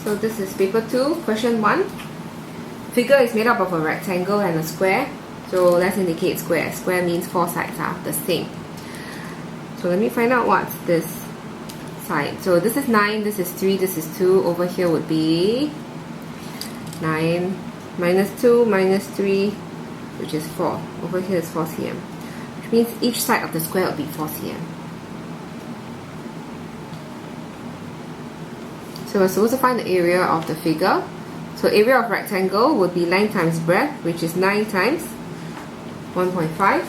So this is paper 2, question 1. Figure is made up of a rectangle and a square. So let's indicate square. Square means 4 sides are the same. So let me find out what's this side. So this is 9, this is 3, this is 2. Over here would be 9 minus 2 minus 3, which is 4. Over here is 4 cm. Which means each side of the square would be 4 cm. So we're supposed to find the area of the figure. So area of rectangle would be length times breadth, which is 9 times 1.5.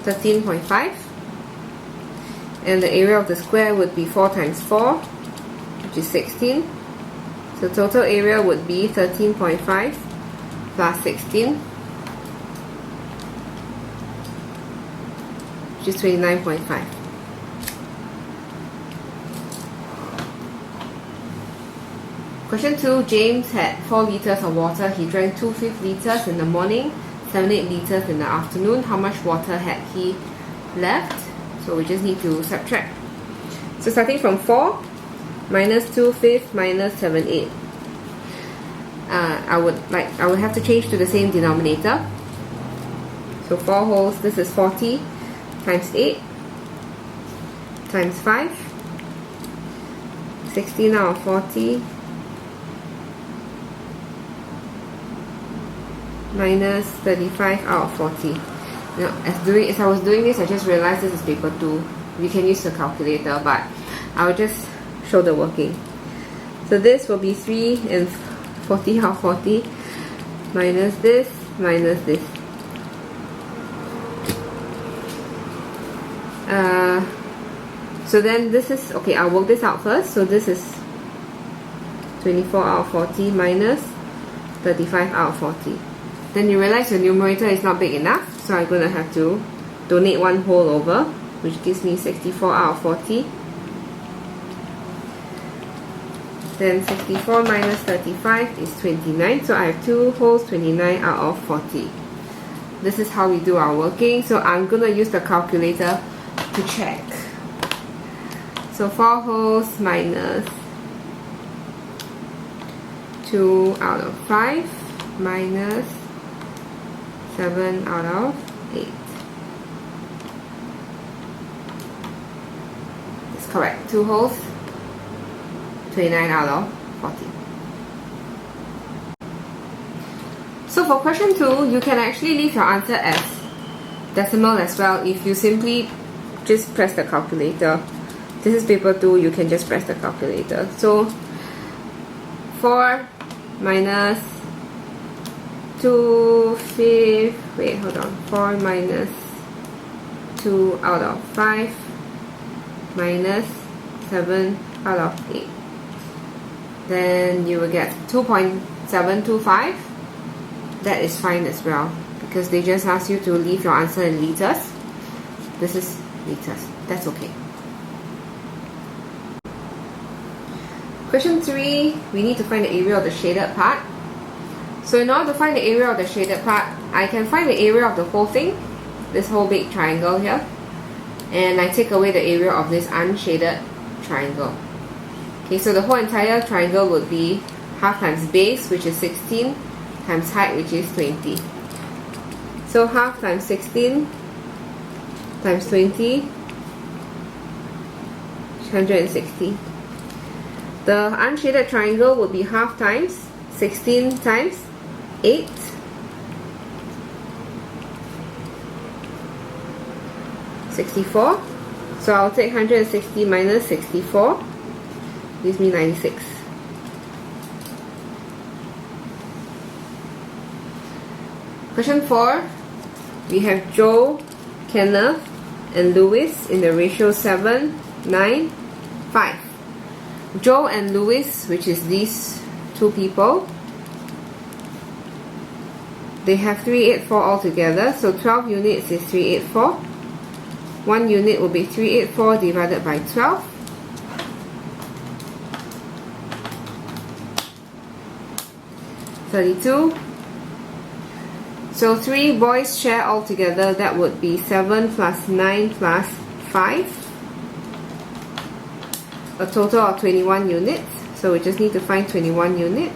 $13.5. And the area of the square would be 4 times 4, which is 16. So total area would be 13.5 plus 16, which is 29.5. Question 2. James had 4 liters of water. He drank 2/5 liters in the morning, 7-8 liters in the afternoon. How much water had he left? So we just need to subtract. So starting from 4 minus 2/5 minus 7/8. I would have to change to the same denominator. So 4 wholes, this is 40 times 8 times 5. 16 out of 40 minus 35 out of 40. Now, as I was doing this, I just realized this is paper 2. We can use the calculator, but I'll just show the working. So this will be 3 and 40 out of 40 minus this minus this. So then this is, okay, I'll work this out first. So this is 24 out of 40 minus 35 out of 40. Then you realize your numerator is not big enough, so I'm going to have to donate 1 whole over, which gives me 64 out of 40. Then 64 minus 35 is 29, so I have 2 wholes, 29 out of 40. This is how we do our working, so I'm going to use the calculator to check. So 4 wholes minus 2 out of 5 minus 7 out of 8. It's correct. 2 wholes, 29 out of 40. So for question 2, you can actually leave your answer as decimal as well if you simply just press the calculator. This is paper 2, you can just press the calculator. So 4 minus 2/5, wait, hold on, 4 minus 2 out of 5 minus 7 out of 8. Then you will get 2.725. That is fine as well, because they just ask you to leave your answer in liters. This is liters, that's okay. Question 3, we need to find the area of the shaded part. So in order to find the area of the shaded part, I can find the area of the whole thing, this whole big triangle here, and I take away the area of this unshaded triangle. Okay, so the whole entire triangle would be half times base, which is 16, times height, which is 20. So half times 16 times 20 is 160. The unshaded triangle would be half times 16 times 8. $64. So I'll take 160 minus 64. Gives me 96. Question 4. We have Joe, Kenneth, and Louis in the ratio 7, 9, 5. Joe and Louis, which is these 2 people, they have 384 altogether, so 12 units is 384. 1 unit will be 384 divided by 12. 32. So 3 boys share all together, that would be 7 plus 9 plus 5. A total of 21 units. So we just need to find 21 units.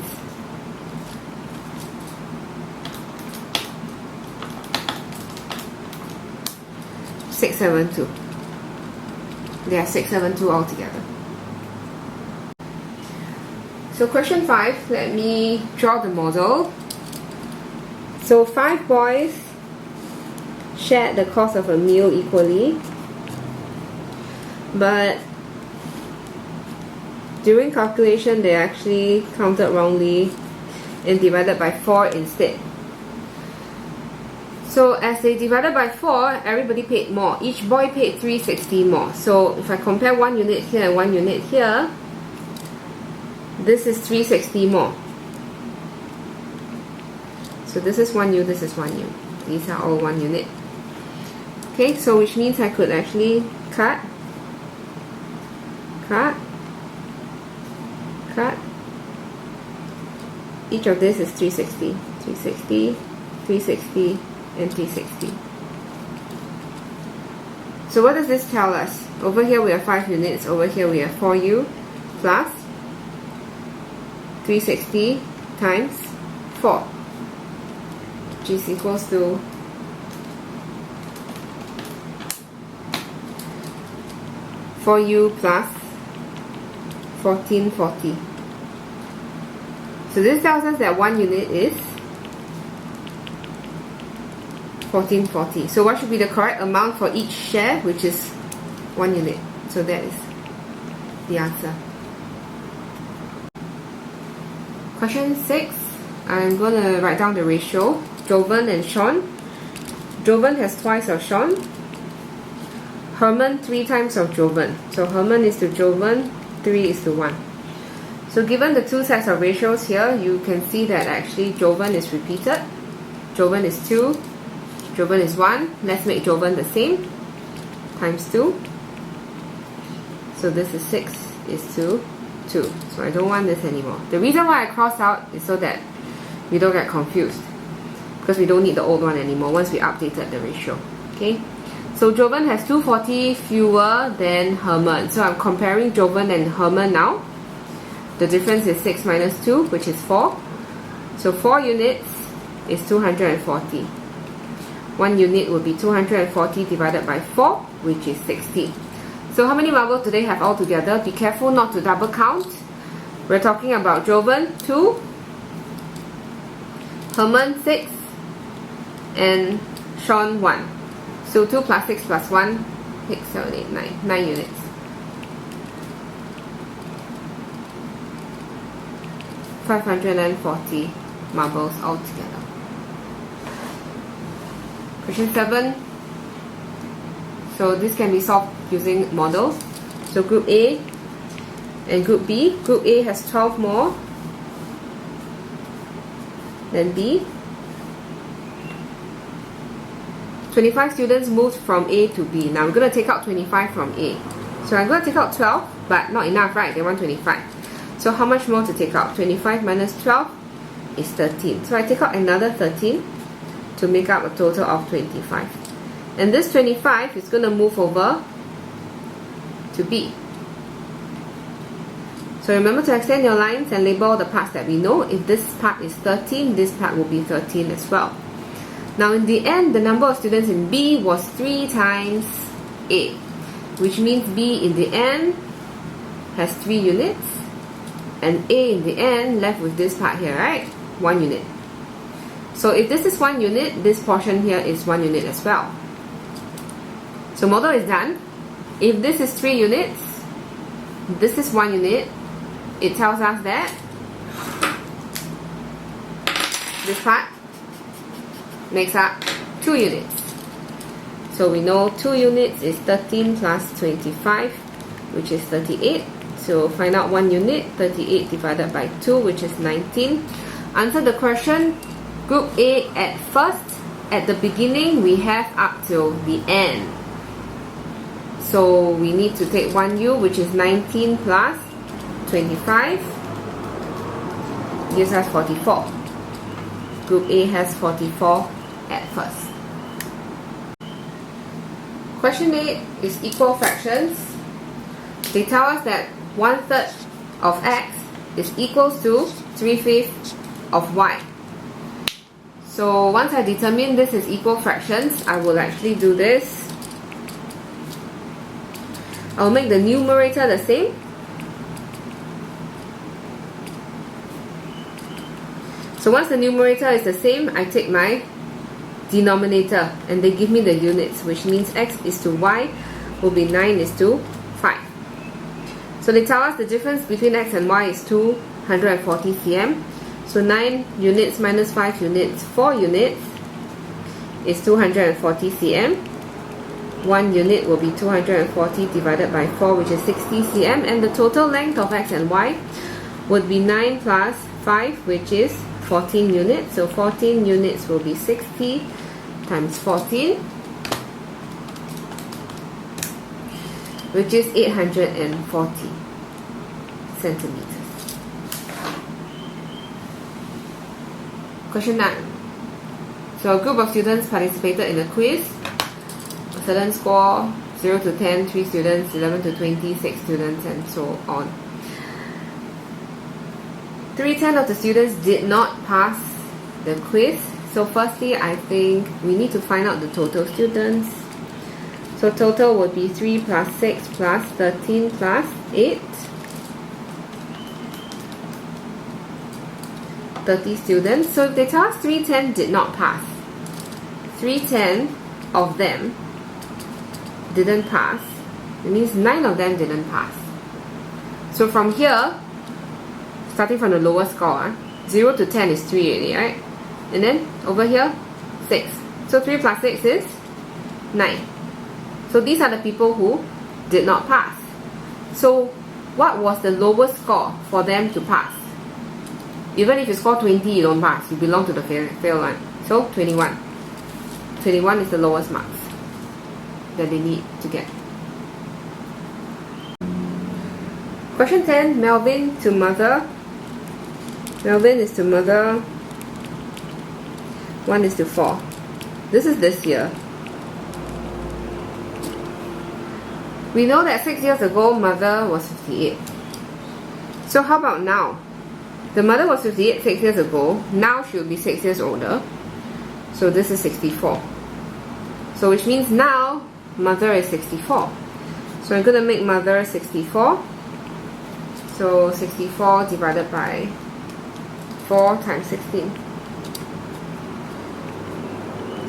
$672. There are 672 altogether. So question 5, let me draw the model. So 5 boys shared the cost of a meal equally, but during calculation they actually counted wrongly and divided by 4 instead. So as they divided by 4, everybody paid more. Each boy paid 360 more. So if I compare 1 unit here and 1 unit here, this is 360 more. So this is 1 U, this is 1 U. These are all 1 unit. Okay, so which means I could actually cut. Each of this is 360, 360, 360, and 360. So what does this tell us? Over here we have 5 units, over here we have 4U plus 360 times 4, which is equals to 4U plus 1440. So this tells us that 1 unit is 1440. So what should be the correct amount for each share, which is 1 unit? So that is the answer. Question 6, I'm going to write down the ratio. Jovan and Sean. Jovan has twice of Sean. Herman 3 times of Jovan. So Herman is to Jovan, 3 is to 1. So given the 2 sets of ratios here, you can see that actually Jovan is repeated. Jovan is 2, Jovan is 1. Let's make Jovan the same. Times 2. So this is 6 is to 2. So I don't want this anymore. The reason why I cross out is so that we don't get confused, because we don't need the old one anymore once we updated the ratio. Okay. So Jovan has 240 fewer than Herman. So I'm comparing Jovan and Herman now. The difference is 6 minus 2, which is 4. So 4 units is 240. 1 unit will be 240 divided by 4, which is 60. So how many marbles do they have all together? Be careful not to double count. We're talking about Jovan 2, Herman 6, and Sean 1. So 2 plus 6 plus 1, 6, 7, 8, 9. 9 units. $540 marbles altogether. Question 7. So this can be solved using models. So group A and group B. Group A has 12 more than B. 25 students moved from A to B. Now I'm going to take out 25 from A. So I'm going to take out 12, but not enough, right? They want 25. So how much more to take out? 25 minus 12 is 13. So I take out another 13 to make up a total of 25. And this 25 is going to move over to B. So remember to extend your lines and label the parts that we know. If this part is 13, this part will be 13 as well. Now in the end, the number of students in B was 3 times A, which means B in the end has 3 units, and A in the end left with this part here, right? 1 unit. So if this is 1 unit, this portion here is 1 unit as well. So model is done. If this is 3 units, this is 1 unit, it tells us that this part makes up 2 units. So we know 2 units is 13 plus 25, which is 38. So find out 1 unit, 38 divided by 2, which is 19. Answer the question. Group A at first, at the beginning, we have up till the end. So we need to take 1U, which is 19 plus 25, gives us 44. Group A has 44 at first. Question 8 is equal fractions. They tell us that 1/3 of x is equals to 3/5 of y. So once I determine this is equal fractions, I will actually do this. I'll make the numerator the same. So once the numerator is the same, I take my denominator and they give me the units, which means x is to y will be 9 is to 5. So they tell us the difference between x and y is 240 cm. So 9 units minus 5 units, 4 units is 240 cm. 1 unit will be 240 divided by 4, which is 60 cm. And the total length of x and y would be 9 plus 5, which is 14 units. So 14 units will be 60 times 14, which is 840 centimeters. Question 9. So a group of students participated in a quiz. A certain score, 0 to 10, 3 students, 11 to 20, 6 students, and so on. 3/10 of the students did not pass the quiz. So firstly, I think we need to find out the total students. So total would be 3 plus 6 plus 13 plus 8. 30 students. So if they tell us 3/10 did not pass, 3/10 of them didn't pass, it means 9 of them didn't pass. So from here, starting from the lower score, 0 to 10 is 3 already, right? And then over here, 6. So 3 plus 6 is 9. So these are the people who did not pass. So what was the lowest score for them to pass? Even if you score 20, you don't pass. You belong to the fail line. So 21. 21 is the lowest marks that they need to get. Question 10, Melvin to mother. Melvin is to mother 1 is to 4. This is this year. We know that 6 years ago, mother was 58. So how about now? The mother was 58 6 years ago. Now she will be 6 years older. So this is 64. So which means now, mother is 64. So I'm going to make mother 64. So 64 divided by 4 times 16.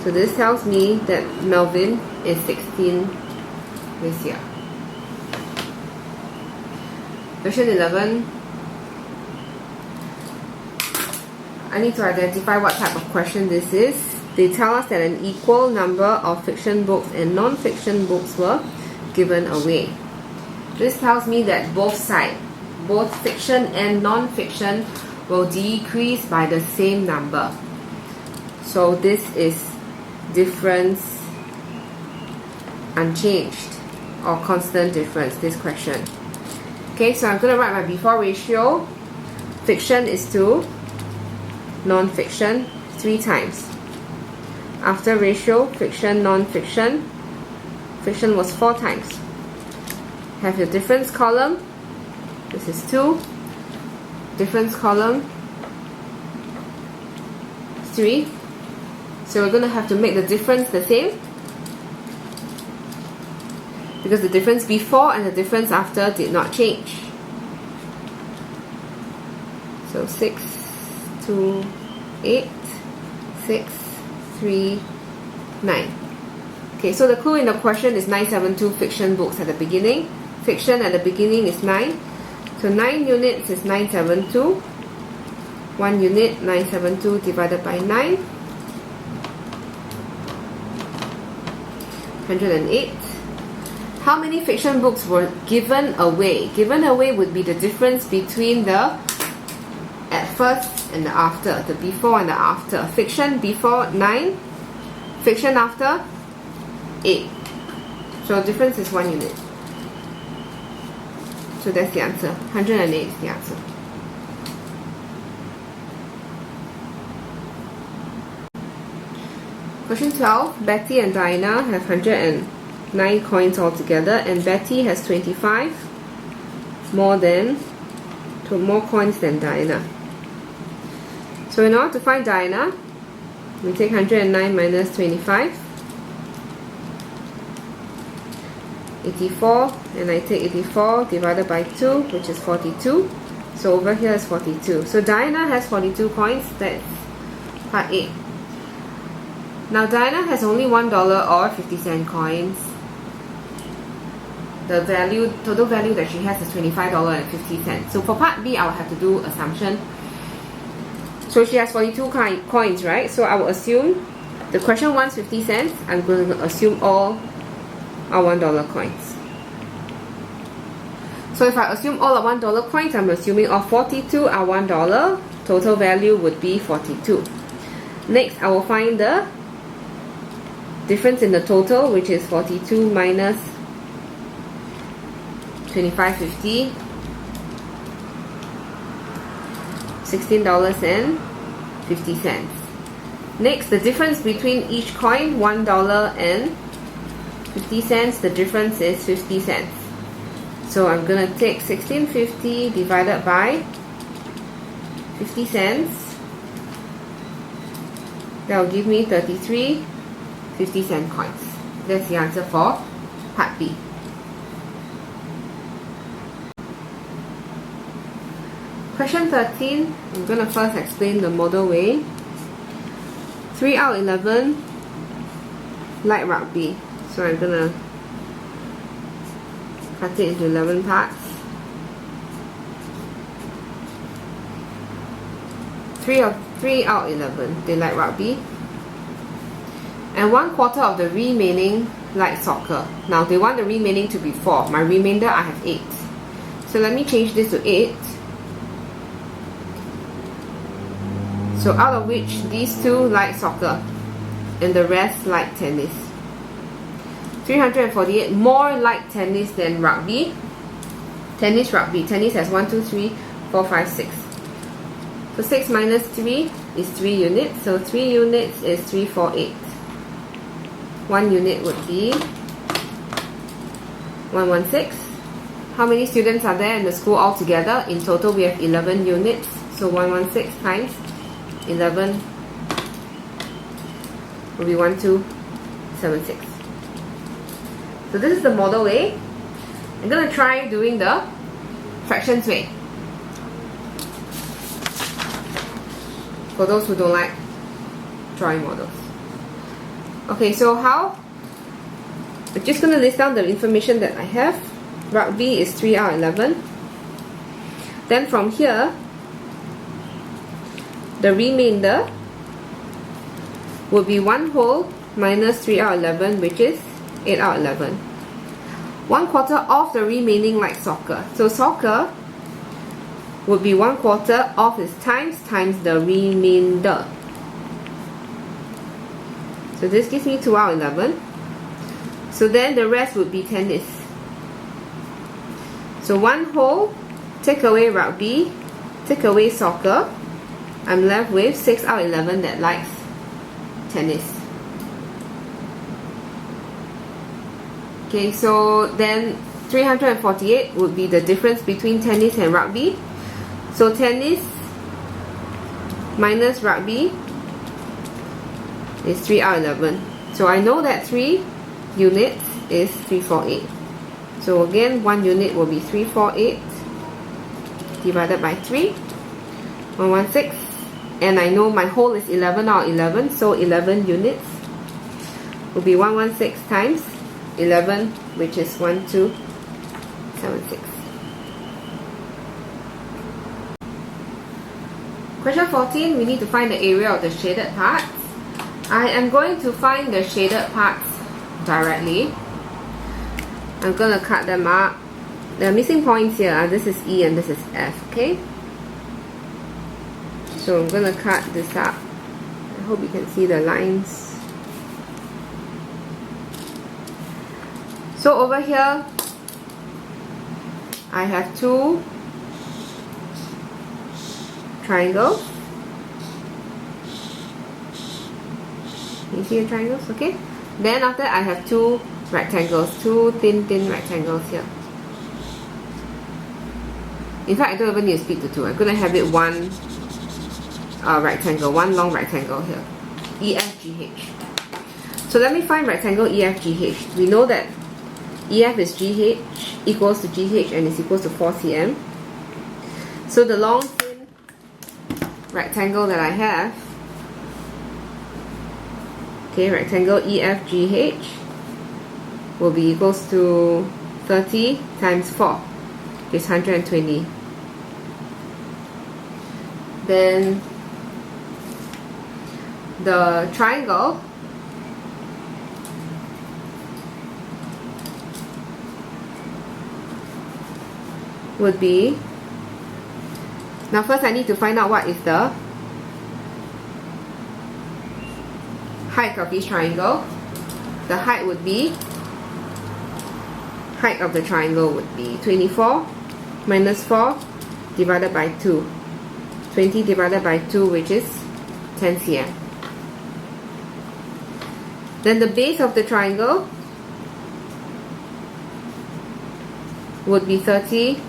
So this tells me that Melvin is 16 this year. Question 11. I need to identify what type of question this is. They tell us that an equal number of fiction books and non-fiction books were given away. This tells me that both sides, both fiction and non-fiction, will decrease by the same number. So this is difference unchanged or constant difference, this question. Okay, so I'm going to write my before ratio. Fiction is to non-fiction 3 times. After ratio, fiction, non-fiction, fiction was 4 times. Have your difference column. This is 2. Difference column 3. So we're going to have to make the difference the same, because the difference before and the difference after did not change. So 6, 2, 8, 6, 3, 9. Okay, so the clue in the question is 972 fiction books at the beginning. Fiction at the beginning is 9. So 9 units is 972. 1 unit, 972 divided by 9. 108. How many fiction books were given away? Given away would be the difference between the at first and the after, the before and the after. Fiction before 9, fiction after 8. So difference is 1 unit. So that's the answer. 108 is the answer. Question 12. Betty and Diana have 109 coins altogether, and Betty has 25 more coins than Diana. So in order to find Diana, we take 109 minus 25, 84, and I take 84 divided by 2, which is 42. So over here is 42. So Diana has 42 coins. That's part A. Now Diana has only $1 or 50-cent coins. The total value that she has is $25.50. So for part B, I'll have to do assumption. So she has 42 coins, right? So I will assume the question wants 50 cents. I'm going to assume all are $1 coins. So if I assume all are $1 coins, I'm assuming all 42 are $1. Total value would be 42. Next, I will find the difference in the total, which is 42 minus 25.50, $16.50. Next, the difference between each coin, $1 and 50 cents, the difference is 50 cents. So I'm going to take 16.50 divided by 50 cents. That will give me 33 50-cent coins. That's the answer for part B. Question 13, I'm going to first explain the model way. 3 out of 11 like rugby. So I'm going to cut it into 11 parts. 3 out of 11 they like rugby. And 1/4 of the remaining like soccer. Now they want the remaining to be 4. My remainder, I have 8. So let me change this to 8. So out of which these 2 like soccer and the rest like tennis. 348 more like tennis than rugby. Tennis, rugby. Tennis has 1, 2, 3, 4, 5, 6. So 6 minus 3 is 3 units. So 3 units is 348. 1 unit would be 116. How many students are there in the school altogether? In total we have 11 units. So 116 times 11 will be 1276. So this is the model way. I'm going to try doing the fractions way. For those who don't like drawing models. Okay, so how? I'm just going to list down the information that I have. Rugby is 3 out of 11. Then from here, the remainder would be 1 whole minus 3 out of 11, which is 8 out of 11. 1/4 of the remaining like soccer. So soccer would be 1/4 of its times the remainder. So this gives me 2 out of 11. So then the rest would be tennis. So 1 whole, take away rugby, take away soccer. I'm left with 6 out of 11 that likes tennis. Okay, so then 348 would be the difference between tennis and rugby. So tennis minus rugby is 3 out of 11. So I know that 3 units is 348. So again, 1 unit will be 348 divided by 3, 116. And I know my whole is 11 out of 11, so 11 units will be 116 times 11, which is 1276. Question 14, we need to find the area of the shaded parts. I am going to find the shaded parts directly. I'm going to cut them up. There are missing points here. This is E and this is F, okay? So I'm going to cut this up. I hope you can see the lines. So over here, I have 2 triangles. You see the triangles? Okay. Then after I have two rectangles, two thin rectangles here. In fact, I don't even need to split to two. I'm going to have it one rectangle, one long rectangle here. EFGH. So let me find rectangle EFGH. We know that EF is GH equals to GH and is equals to 4 cm. So the long thin rectangle that I have, okay, rectangle EFGH will be equals to 30 times 4, which is 120. Then the triangle would be, now first I need to find out what is the height of each triangle. The height would be, height of the triangle would be 24 minus 4 divided by 2. 20 divided by 2, which is 10 cm. Then the base of the triangle would be 30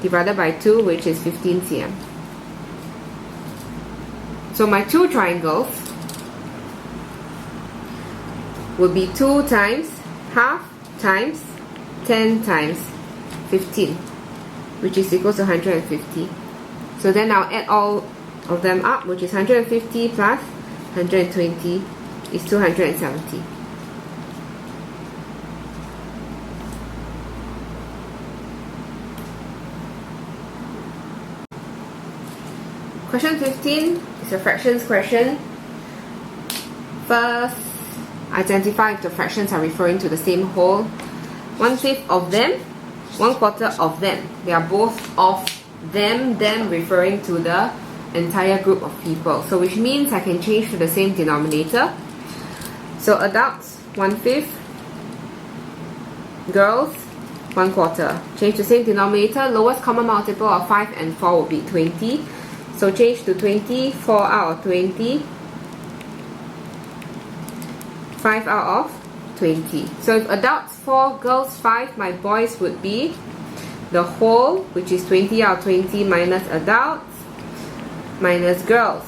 divided by 2, which is 15 cm. So my two triangles would be 2 times half times 10 times 15, which is equal to 150. So then I'll add all of them up, which is 150 plus 120 is 270. Question 15 is a fractions question. First, identify if the fractions are referring to the same whole. 1/5 of them, 1/4 of them. They are both of them referring to the entire group of people. So which means I can change to the same denominator. So adults, 1/5. Girls, 1/4. Change to same denominator. Lowest common multiple of 5 and 4 will be 20. So change to 20, 4 out of 20, 5 out of 20. So if adults 4, girls 5, my boys would be the whole, which is 20 out of 20 minus adults minus girls,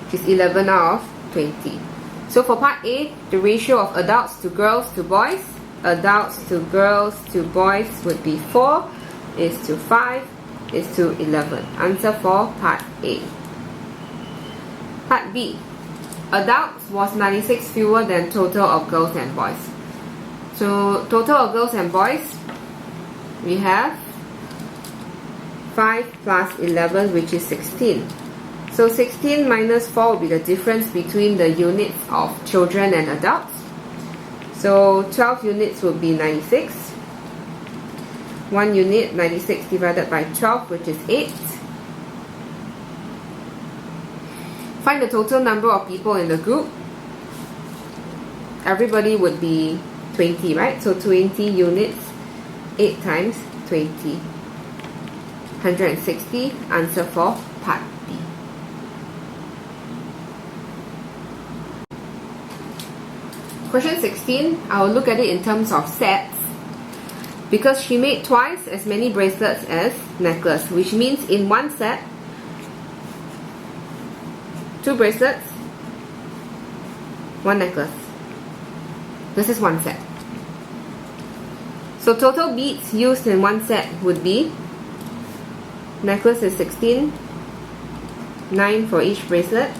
which is 11 out of 20. So for part A, the ratio of adults to girls to boys, adults to girls to boys would be 4 is to 5 is to 11. Answer for part A. Part B, adults was 96 fewer than total of girls and boys. So total of girls and boys, we have 5 plus 11, which is 16. So 16 minus 4 will be the difference between the units of children and adults. So 12 units will be 96. 1 unit, 96 divided by 12, which is 8. Find the total number of people in the group. Everybody would be 20, right? So 20 units, 8 times 20. 160, answer for part B. Question 16, I will look at it in terms of sets. Because she made twice as many bracelets as necklace, which means in one set, 2 bracelets, 1 necklace. This is one set. So total beads used in one set would be, necklace is 16, 9 for each bracelet.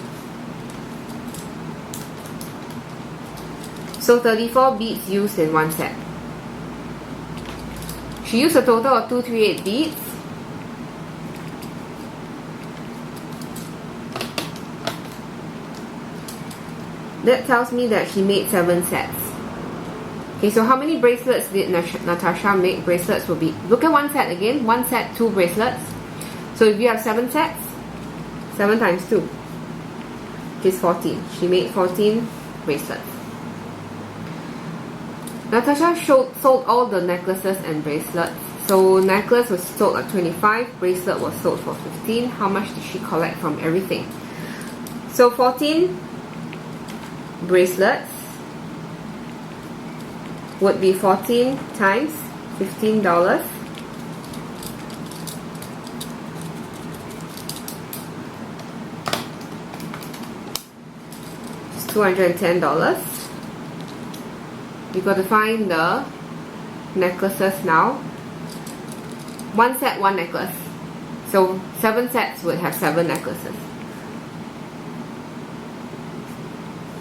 So 34 beads used in one set. She used a total of 238 beads. That tells me that she made 7 sets. Okay, so how many bracelets did Natasha make? Bracelets will be, look at one set again. One set, 2 bracelets. So if you have 7 sets, 7 times 2 is 14. She made 14 bracelets. Natasha sold all the necklaces and bracelets. So necklace was sold at 25, bracelet was sold for 15. How much did she collect from everything? So 14 bracelets would be 14 times $15. It's $210. You got to find the necklaces now. One set, one necklace. So 7 sets would have 7 necklaces.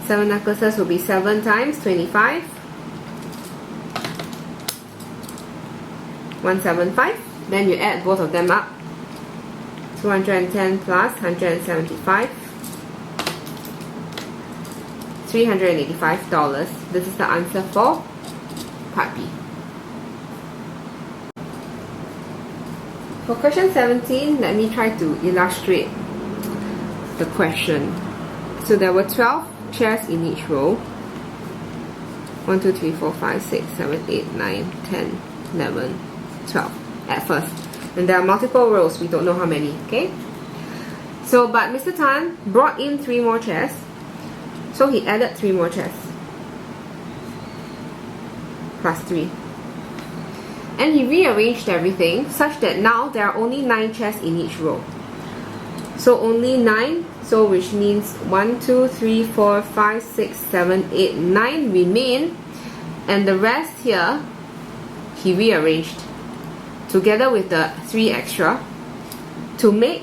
7 necklaces will be 7 times 25. 175. Then you add both of them up. 210 plus 175. $385. This is the answer for part B. For question 17, let me try to illustrate the question. So there were 12 chairs in each row. 1, 2, 3, 4, 5, 6, 7, 8, 9, 10, 11, 12 at first. And there are multiple rows, we don't know how many, okay? So, but Mr. Tan brought in 3 more chairs. So he added 3 more chairs. Plus 3. And he rearranged everything such that now there are only 9 chairs in each row. So only 9, so which means 1, 2, 3, 4, 5, 6, 7, 8, 9 remain, and the rest here he rearranged together with the 3 extra to make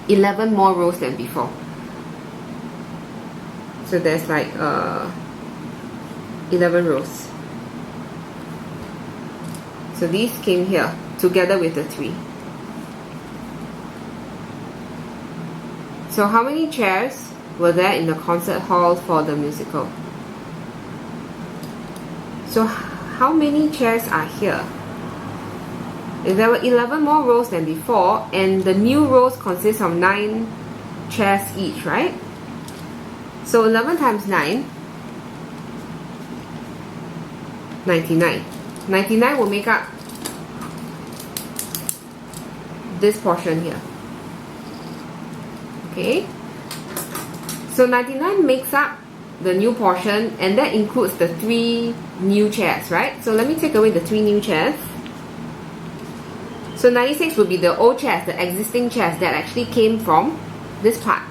11 more rows than before. So there's like 11 rows. So these came here together with the 3. So how many chairs were there in the concert hall for the musical? So how many chairs are here? There were 11 more rows than before, and the new rows consist of 9 chairs each, right? So 11 times 9, 99. 99 will make up this portion here. Okay? So 99 makes up the new portion, and that includes the 3 new chairs, right? So let me take away the 3 new chairs. So 96 would be the old chairs, the existing chairs that actually came from this part.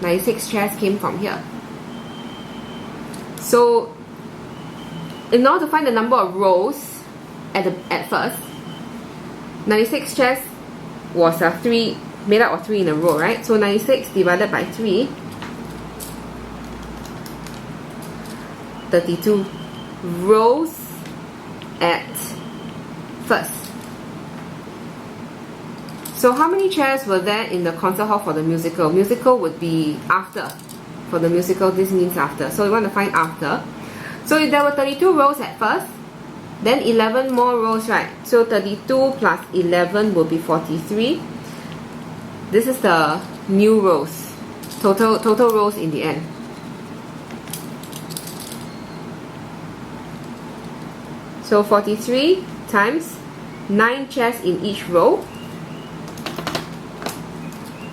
96 chairs came from here. So in order to find the number of rows at first, 96 chairs was a 3, made up of 3 in a row, right? So 96 divided by 3, 32 rows at first. So how many chairs were there in the concert hall for the musical? Musical would be after. For the musical, this means after. So we want to find after. So if there were 32 rows at first, then 11 more rows, right? So 32 plus 11 will be 43. This is the new rows. Total rows in the end. So 43 times 9 chairs in each row.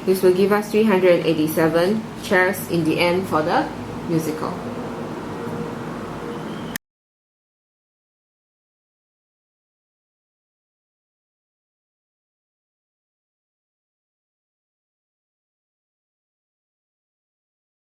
This will give us 387 chairs in the end for the musical.